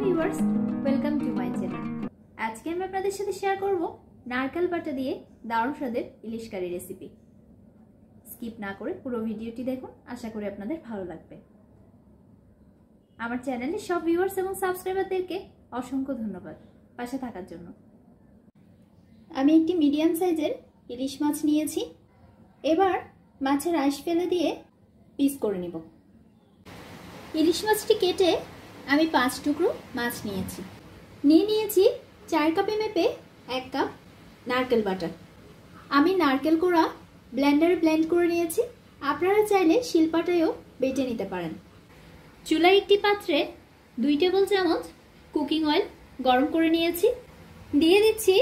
Viewers, welcome to my channel. আজকে আমি আপনাদের সাথে শেয়ার করব নারকেল বাটা দিয়ে দারুণ স্বাদের ইলিশ কারি রেসিপি। স্কিপ না করে পুরো ভিডিওটি দেখুন, আশা করি আপনাদের ভালো লাগবে। আমার চ্যানেলের সব ভিউয়ার্স এবং সাবস্ক্রাইবারদেরকে অসংখ্য ধন্যবাদ পাশে থাকার জন্য। আমি একটি মিডিয়াম সাইজের ইলিশ মাছ নিয়েছি। এবার মাছের আঁশ ফেলে দিয়ে পিস করে নিব। ইলিশ মাছটি কেটে আমি 5 টুকরো মাছ নিয়েছি 4 কাপে মেপে 1 কাপ নারকেল বাটা। আমি নারকেল কোড়া ব্লেন্ডারে ব্লেন্ড করে নিয়েছি, আপনারা চাইলে শিলপাটায়ও বেটে নিতে পারেন। চুলায় একটি পাত্রে 2 টেবিল চামচ কুকিং অয়েল গরম করে নিয়েছি। দিয়ে দিচ্ছি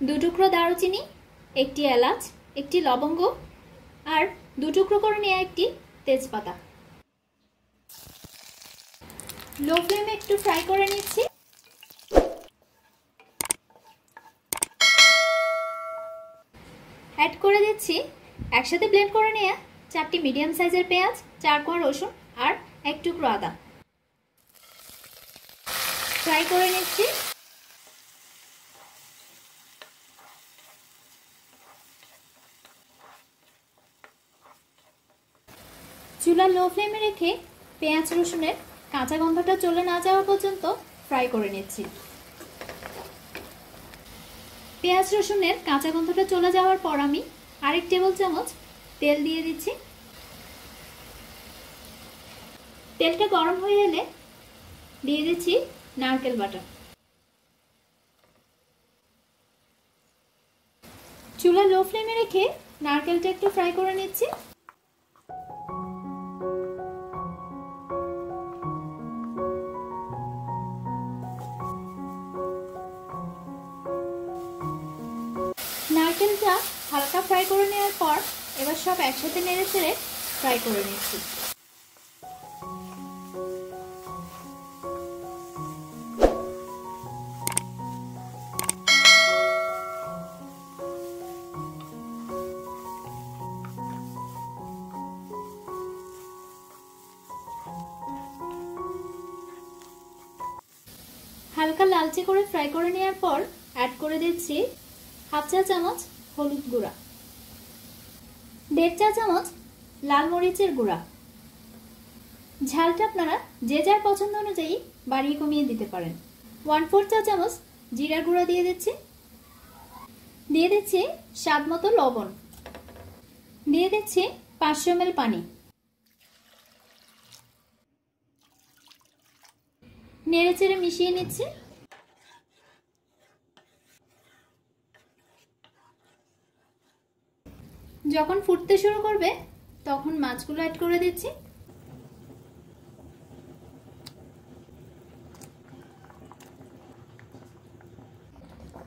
2 টুকরো দারুচিনি, 1টি এলাচ, 1টি লবঙ্গ আর 2 টুকরো করে নেওয়া 1টি তেজপাতা। লো ফ্লেমে একটু ফ্রাই করে নিচ্ছি। অ্যাড করে দিচ্ছি একসাথে ব্লেন্ড করে নেওয়া 4টি মিডিয়াম সাইজের পেঁয়াজ, 4 কোয়া রসুন আর 1 টুকরো আদা। ফ্রাই করে নিচ্ছি। চুলা লো ফ্লেমে রেখে পেঁয়াজ রসুনের কাঁচা গন্ধটা চলে না যাওয়া পর্যন্ত ফ্রাই করে নিচ্ছি। পেঁয়াজ রসুনের কাঁচা গন্ধটা চলে যাওয়ার পর আমি আরেক টেবিল চামচ তেল দিয়ে দিচ্ছি। তেলটা গরম হয়ে এলে দিয়ে দিচ্ছি নারকেল বাটা। চুলা লো ফ্লেমে রেখে নারকেলটা একটু ফ্রাই করে নিচ্ছি। নারকেলটা হালকা ফ্রাই করে নেওয়ার পর এবার সব একসাথে নেড়ে চেড়ে ফ্রাই করে নিচ্ছি। হালকা লালচে করে ফ্রাই করে নেওয়ার পর অ্যাড করে দিচ্ছি হাফ চা চামচ হলুদ গুঁড়া, 1.5 চা চামচ লাল মরিচের গুঁড়া। ঝালটা আপনারা যে যার পছন্দ অনুযায়ী বাড়িয়ে কমিয়ে দিতে পারেন। 1/4 চা চামচ জিরার গুঁড়া দিয়ে দিচ্ছি স্বাদ মতো লবণ, দিয়ে দিচ্ছি 500 ml পানি। নেড়ে চেড়ে মিশিয়ে নিচ্ছি। যখন ফুটতে শুরু করবে তখন মাছগুলো অ্যাড করে দিচ্ছি।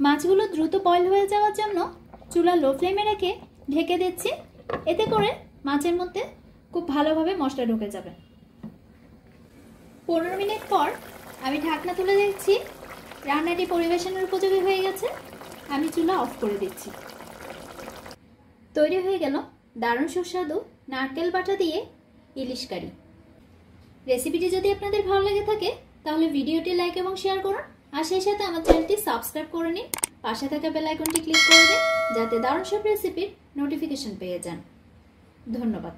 মাছগুলো দ্রুত বয়েল হয়ে যাওয়ার জন্য চুলা লো ফ্লেমে রেখে ঢেকে দিচ্ছি। এতে করে মাছের মধ্যে খুব ভালোভাবে মশলা ঢুকে যাবে। 15 মিনিট পর আমি ঢাকনা তুলে দেখছি রান্নাটি পরিবেশনের উপযোগী হয়ে গেছে। আমি চুলা অফ করে দিচ্ছি। তৈরি হয়ে গেল দারুণ সুস্বাদু নারকেল বাটা দিয়ে ইলিশ কারি। রেসিপিটি যদি আপনাদের ভালো লেগে থাকে তাহলে ভিডিওটি লাইক এবং শেয়ার করুন, আর সেই সাথে আমার চ্যানেলটি সাবস্ক্রাইব করে নিন। পাশে থাকা বেল আইকনটি ক্লিক করে দিন যাতে দারুণ সব রেসিপির নোটিফিকেশন পেয়ে যান। ধন্যবাদ।